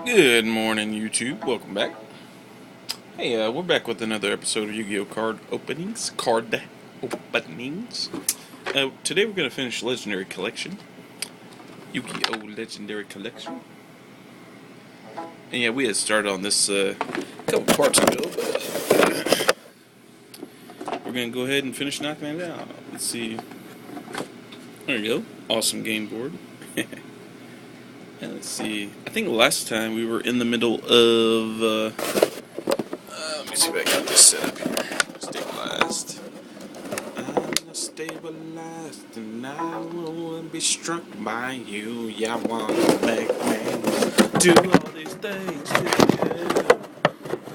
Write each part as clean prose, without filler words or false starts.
Good morning, YouTube. Welcome back. Hey, we're back with another episode of Yu-Gi-Oh! Card openings. Today we're going to finish Legendary Collection. Yu-Gi-Oh! Legendary Collection. And yeah, we had started on this a couple parts ago, but we're going to go ahead and finish knocking it out. Let's see. There you go. Awesome game board. And let's see. I think last time we were in the middle of... let me see if I got this set up here. Stabilized. I'm stabilized and I will be struck by you. Yeah, I want to make me do all these things to you.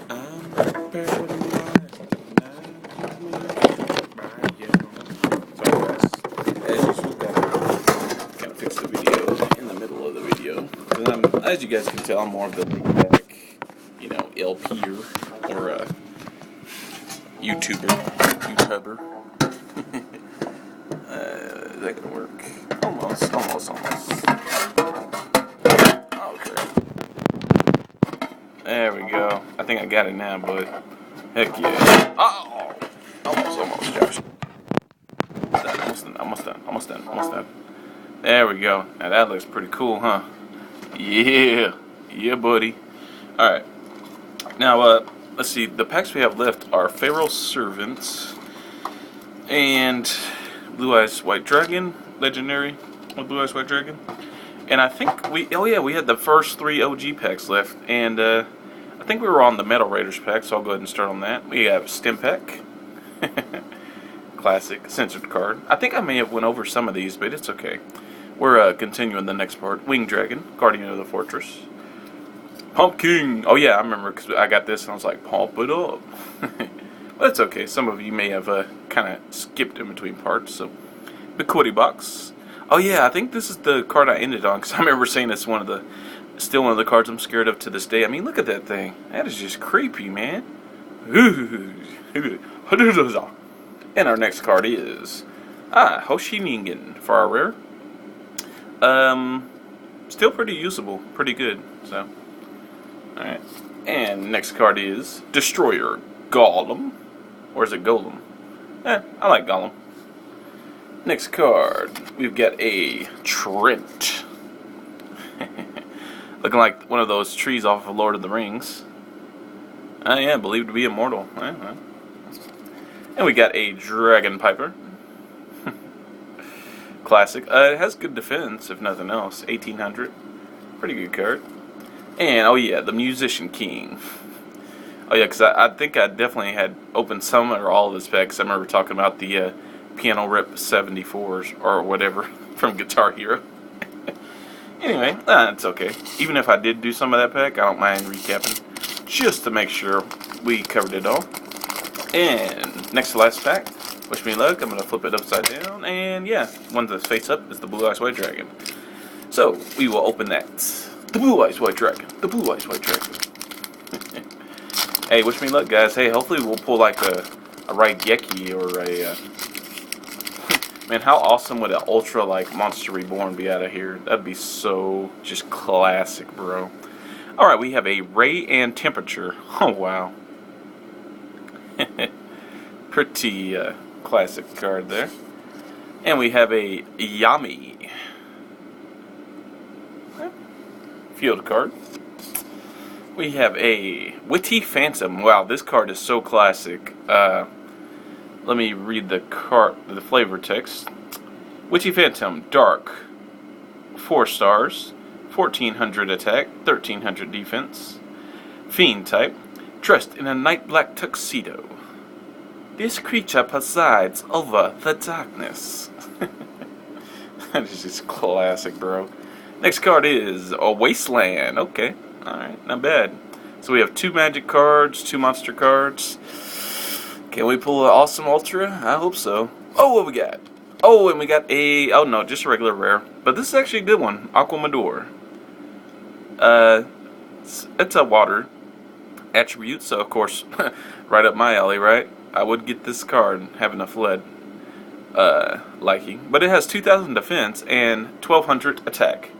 I'm paralyzed and I will be struck by you. Sorry guys. As usual, gotta fix the video in the middle of the video. As you guys can tell, I'm more of the laid back, LPer or YouTuber. Is that gonna work? Almost. Okay. There we go. I think I got it now, bud. Heck yeah. Oh! Almost, Josh. Almost done. There we go. Now that looks pretty cool, huh? Yeah, buddy. Alright. Now, let's see. The packs we have left are Pharaoh Servants and Blue Eyes White Dragon, Legendary with Blue Eyes White Dragon. And I think we had the first 3 OG packs left. And I think we were on the Metal Raiders pack, so I'll go ahead and start on that. We have Stim Pack. Classic, censored card. I think I may have went over some of these, but it's okay. We're continuing the next part. Winged Dragon, Guardian of the Fortress. Pumpkin! Oh yeah, I remember because I got this and I was like, pump it up. Well, that's okay. Some of you may have kind of skipped in between parts. So, Bicotti Box. Oh yeah, I think this is the card I ended on because I remember saying it's still one of the cards I'm scared of to this day. I mean, look at that thing. That is just creepy, man. And our next card is Hoshiningen for our rare. Still pretty usable, pretty good. So, all right. And next card is Destroyer Golem, or is it Golem? I like Golem. Next card, we've got a Trent, looking like one of those trees off of Lord of the Rings. Yeah, believed to be immortal. And we got a Dragon Piper. Classic. It has good defense, if nothing else. 1800. Pretty good card. And, oh yeah, the Musician King. Oh yeah, because I think I definitely had opened some or all of his packs. I remember talking about the Piano Rip 74s or whatever from Guitar Hero. Anyway, it's okay. Even if I did do some of that pack, I don't mind recapping. Just to make sure we covered it all. And next to last pack. Wish me luck. I'm going to flip it upside down. And yeah, one that's face up is the Blue Eyes White Dragon. So, we will open that. The Blue Eyes White Dragon. Hey, wish me luck, guys. Hey, hopefully we'll pull like a Raigeki or a... Man, how awesome would an Ultra like Monster Reborn be out of here? That'd be so just classic, bro. Alright, we have a Ray and Temperature. Oh, wow. Pretty classic card there. And we have a Yami. Field card. We have a Witty Phantom. Wow, this card is so classic. Let me read the flavor text. Witty Phantom, Dark. 4 stars. 1400 attack, 1300 defense. Fiend type. Dressed in a night black tuxedo. This creature presides over the darkness. That is just classic, bro. Next card is a Wasteland. Okay, alright, not bad. So we have 2 magic cards, 2 monster cards. Can we pull an awesome Ultra? I hope so. Oh, what we got? Oh, and we got a... Oh, no, just a regular rare. But this is actually a good one. Aquamador. It's a water attribute, so of course, right up my alley, right? I would get this card, have enough lead liking. But it has 2,000 defense and 1,200 attack.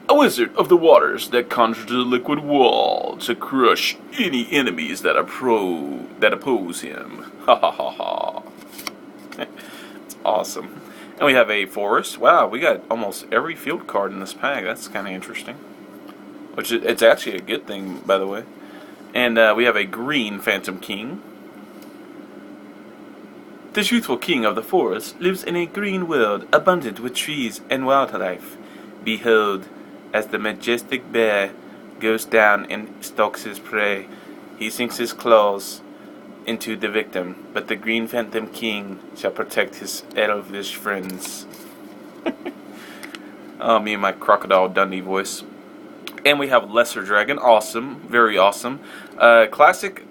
A wizard of the waters that conjures a liquid wall to crush any enemies that oppose him. Ha ha ha ha. It's awesome. And we have a forest. Wow, we got almost every field card in this pack. That's kind of interesting. It's actually a good thing, by the way. And we have a green Phantom King. This youthful king of the forest lives in a green world abundant with trees and wildlife. Behold, as the majestic bear goes down and stalks his prey, he sinks his claws into the victim, but the green Phantom King shall protect his elvish friends. Oh, me and my Crocodile Dundee voice. And we have Lesser Dragon. Awesome. Very awesome. Classic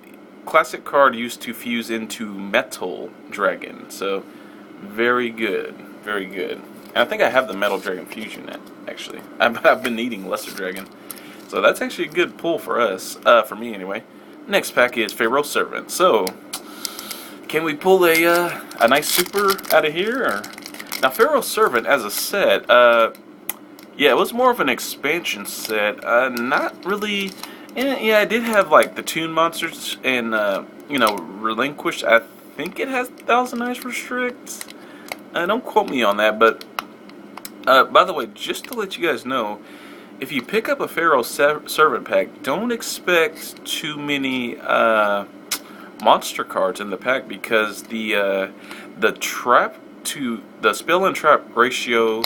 card used to fuse into Metal Dragon. So, very good. Very good. And I think I have the Metal Dragon fusion net, actually. I've been needing Lesser Dragon. So that's actually a good pull for us. For me, anyway. Next pack is Pharaoh Servant. So, can we pull a nice super out of here? Or? Now, Pharaoh Servant as a set, yeah, it was more of an expansion set. Not really. Yeah, I did have like the Toon Monsters and Relinquished. I think it has Thousand Eyes Restrict. Don't quote me on that, but by the way, just to let you guys know, if you pick up a Pharaoh Servant pack, don't expect too many monster cards in the pack because the trap to the spell and trap ratio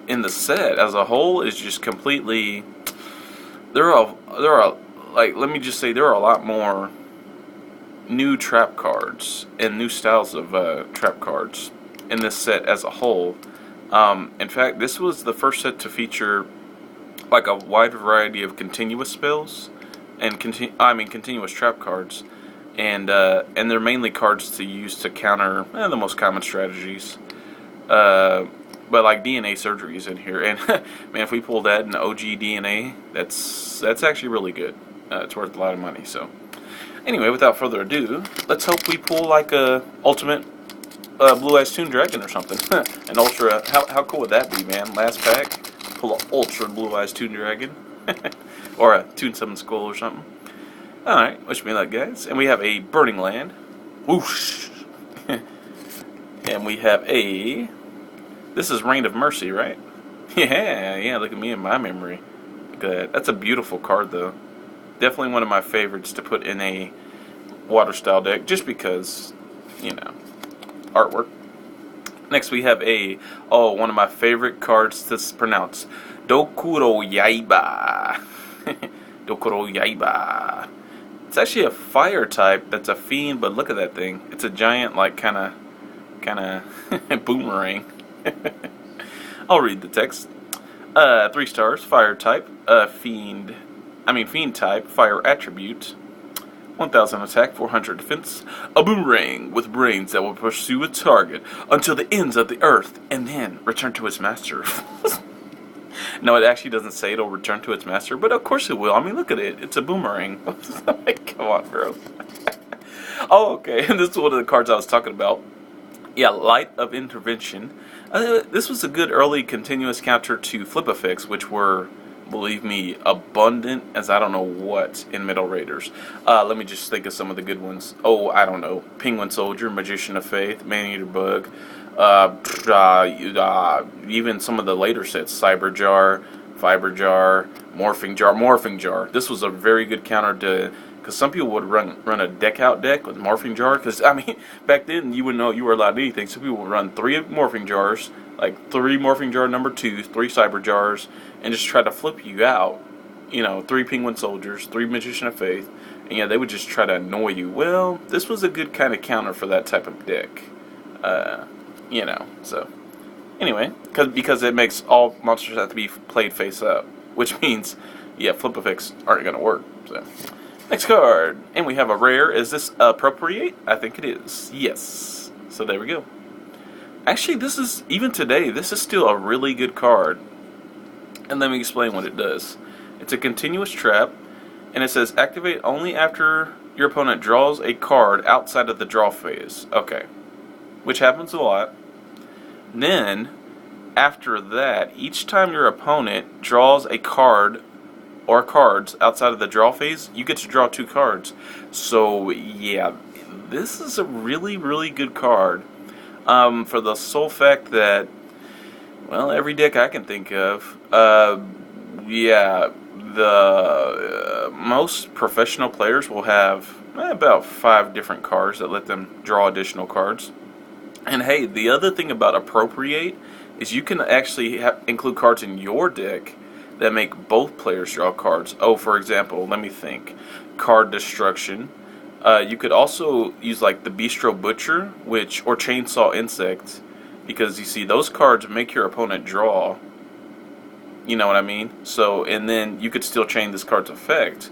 in the set as a whole is just completely. There are like, let me just say, there are a lot more new trap cards and new styles of trap cards in this set as a whole. In fact, this was the first set to feature like a wide variety of continuous spells and continuous trap cards, and they're mainly cards to use to counter the most common strategies. But like DNA surgery is in here, and man, if we pull that in OG DNA, that's actually really good. It's worth a lot of money. So, anyway, without further ado, let's hope we pull like a ultimate Blue Eyes Toon Dragon or something. An ultra. How cool would that be, man? Last pack, pull an ultra Blue Eyes Toon Dragon, or a Toon Summon Skull or something. All right, wish me luck, guys. And we have a Burning Land. Whoosh. And we have a. This is Reign of Mercy, right? Yeah, look at me and my memory. Look at that. That's a beautiful card, though. Definitely one of my favorites to put in a water style deck, just because, artwork. Next we have one of my favorite cards to pronounce. Dokuro Yaiba. Dokuro Yaiba. It's actually a fire type that's a fiend, but look at that thing. It's a giant, like, kind of boomerang. I'll read the text. 3 stars, fire type, fiend type, fire attribute, 1000 attack, 400 defense, a boomerang with brains that will pursue a target until the ends of the earth and then return to its master. No, it actually doesn't say it'll return to its master, but of course it will. I mean, look at it. It's a boomerang. Come on, bro. Oh, okay. This is one of the cards I was talking about. Yeah, Light of Intervention. This was a good early continuous counter to Flip Effects, which were, believe me, abundant as I don't know what in Metal Raiders. Let me just think of some of the good ones. Oh, I don't know. Penguin Soldier, Magician of Faith, Man-Eater Bug, even some of the later sets, Cyber Jar, Fiber Jar, Morphing Jar. This was a very good counter to... Because some people would run a deck-out deck with Morphing Jar. Because, I mean, back then, you wouldn't know you were allowed anything. So people would run 3 Morphing Jars, like 3 Morphing Jar number 2s, 3 Cyber Jars, and just try to flip you out. 3 Penguin Soldiers, 3 Magician of Faith. And, yeah, they would just try to annoy you. Well, this was a good kind of counter for that type of deck. So... Anyway, because it makes all monsters have to be played face up. Which means, yeah, Flip Effects aren't going to work, so... Next card, and we have a rare. Is this Appropriate? I think it is. Yes. So there we go. Actually, even today, this is still a really good card. And let me explain what it does. It's a continuous trap, and it says activate only after your opponent draws a card outside of the draw phase. Okay. Which happens a lot. Then, after that, each time your opponent draws a card or cards outside of the draw phase, you get to draw 2 cards. So yeah, this is a really, really good card. For the sole fact that, well, every deck I can think of, yeah, the most professional players will have about 5 different cards that let them draw additional cards. And hey, the other thing about appropriate is you can actually include cards in your deck that make both players draw cards. Oh, for example, let me think. Card destruction. You could also use like the Bistro Butcher, or Chainsaw Insect, because you see those cards make your opponent draw. You know what I mean? So, and then you could still chain this card's effect.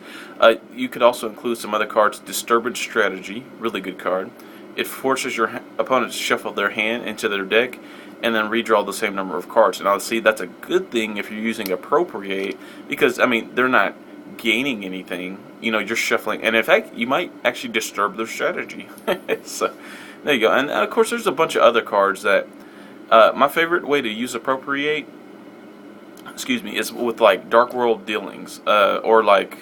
You could also include some other cards. Disturbance Strategy, really good card. It forces your opponent to shuffle their hand into their deck and then redraw the same number of cards. And obviously that's a good thing if you're using appropriate, because I mean they're not gaining anything. You know, you're shuffling, and in fact you might actually disturb their strategy. So there you go. And of course there's a bunch of other cards that my favorite way to use appropriate, is with like Dark World Dealings, or like,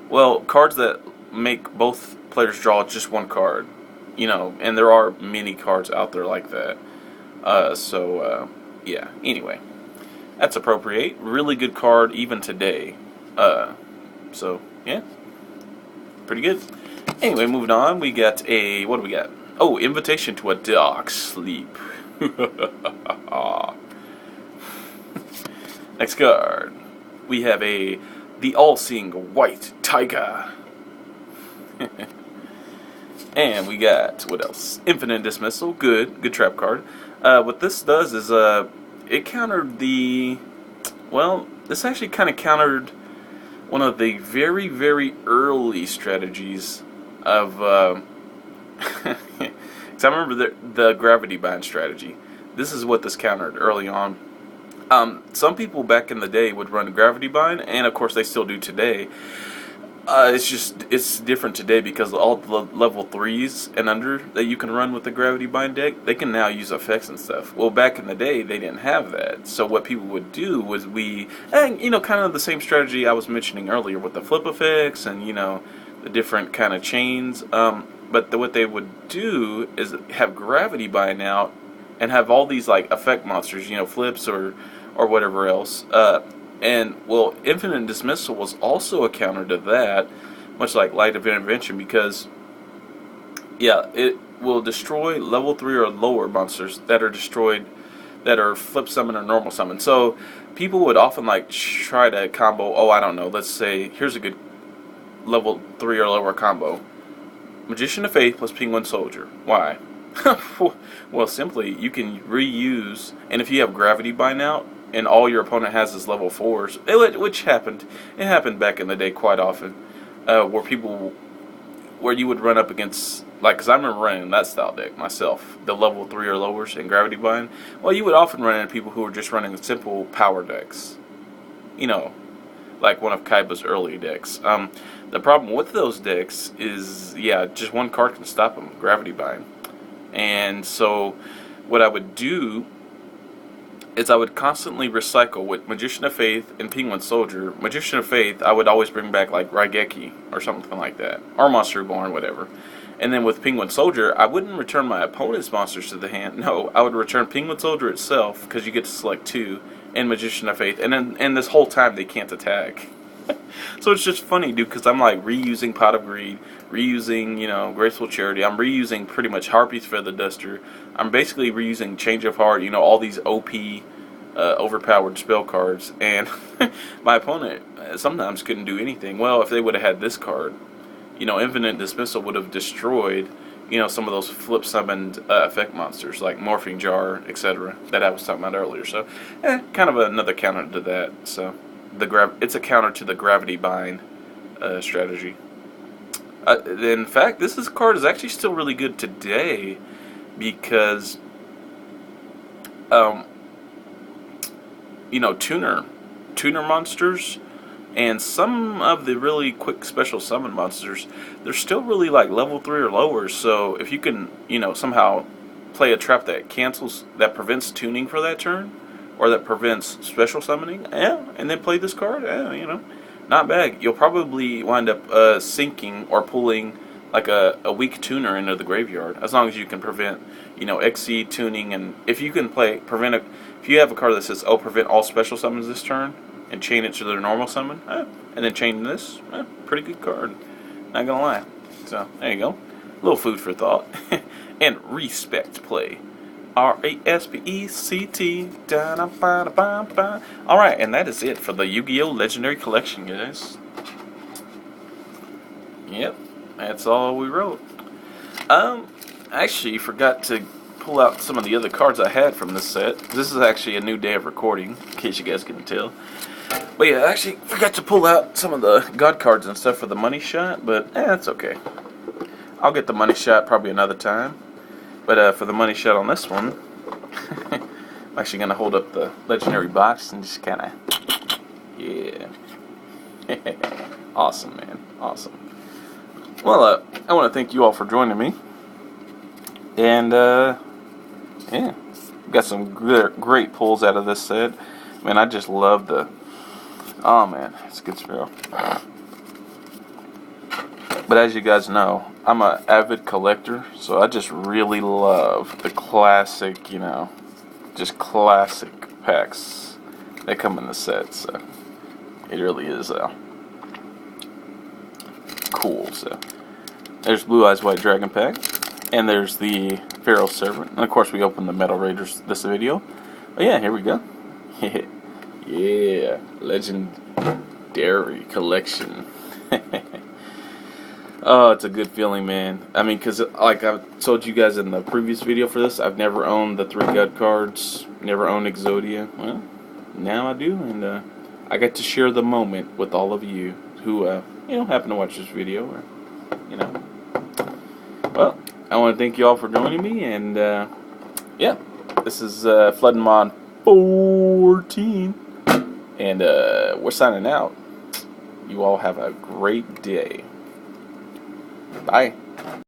well, cards that make both players draw just 1 card. You know, and there are many cards out there like that. Yeah, anyway. That's appropriate. Really good card even today. Yeah. Pretty good. Anyway, moving on. We got what do we got? Oh, Invitation to a Dark Sleep. Next card. We have the All-Seeing White Tiger. And we got, what else? Infinite Dismissal, good trap card. What this does is, it countered this actually kind of countered one of the very, very early strategies of, because I remember the Gravity Bind strategy. This is what this countered early on. Some people back in the day would run Gravity Bind, and of course they still do today. It's different today because all the level 3s and under that you can run with the Gravity Bind deck, they can now use effects and stuff. Well, back in the day, they didn't have that. So what people would do was kind of the same strategy I was mentioning earlier with the flip effects and, the different kind of chains. But what they would do is have Gravity Bind out and have all these, like, effect monsters, flips or whatever else. And, well, Infinite Dismissal was also a counter to that, much like Light of Intervention, because, yeah, it will destroy level 3 or lower monsters that are flip summon or normal summon. So, people would often, like, try to combo, I don't know, let's say, here's a good level 3 or lower combo. Magician of Faith plus Penguin Soldier. Why? Well, simply, you can reuse, and if you have Gravity Bind out, and all your opponent has is level 4s, which happened. It happened back in the day quite often, where you would run up against, like, because I remember running that style deck myself, the level 3 or lowers in Gravity Bind. Well, you would often run into people who were just running simple power decks, like one of Kaiba's early decks. The problem with those decks is, just 1 card can stop them, Gravity Bind. And so, what I would do is I would constantly recycle with Magician of Faith and Penguin Soldier. Magician of Faith, I would always bring back like Raigeki or something like that, or Monster Reborn, whatever. And then with Penguin Soldier, I wouldn't return my opponent's monsters to the hand. No, I would return Penguin Soldier itself, because you get to select 2, and Magician of Faith, and this whole time they can't attack. So it's just funny, dude, because I'm like reusing Pot of Greed, reusing, Graceful Charity. I'm reusing pretty much Harpy's Feather Duster. I'm basically reusing Change of Heart, all these OP, overpowered spell cards. And my opponent sometimes couldn't do anything. Well, if they would have had this card, Infinite Dismissal would have destroyed, some of those flip summoned effect monsters like Morphing Jar, etc. that I was talking about earlier. So, kind of another counter to that. So, it's a counter to the Gravity Bind strategy. In fact, this card is actually still really good today because, tuner monsters and some of the really quick special summon monsters, they're still really like level 3 or lower. So if you can, somehow play a trap that prevents tuning for that turn, or that prevents special summoning, yeah, and then play this card, yeah, not bad. You'll probably wind up sinking or pulling like a weak tuner into the graveyard, as long as you can prevent, XC tuning, and if you can if you have a card that says, oh, prevent all special summons this turn, and chain it to their normal summon, and then chain this, pretty good card, not gonna lie. So, there you go. A little food for thought. And respect play. R-A-S-P-E-C-T. Alright, and that is it for the Yu-Gi-Oh! Legendary Collection, guys. Yep, that's all we wrote. I actually forgot to pull out some of the other cards I had from this set. This is actually a new day of recording, in case you guys couldn't tell. But yeah, I actually forgot to pull out some of the God cards and stuff for the money shot, but that's okay. I'll get the money shot probably another time. But for the money shot on this one, I'm actually going to hold up the legendary box and just kind of, yeah. Awesome, man. Awesome. Well, I want to thank you all for joining me. And, yeah, got some great pulls out of this set. Man, I just love oh man, it's a good Pharaoh. But as you guys know, I'm an avid collector, so I just really love the classic, just classic packs that come in the set. So it really is cool. So there's Blue Eyes White Dragon pack, and there's the Pharaoh Servant, and of course we opened the Metal Raiders this video. But yeah, here we go. Yeah, legendary collection. Oh, it's a good feeling, man. I mean, because like I've told you guys in the previous video for this, I've never owned the 3 God cards, never owned Exodia. Well, now I do, and I get to share the moment with all of you who, happen to watch this video, or, Well, I want to thank you all for joining me, and, yeah, this is Floodmon 14, and we're signing out. You all have a great day. Bye.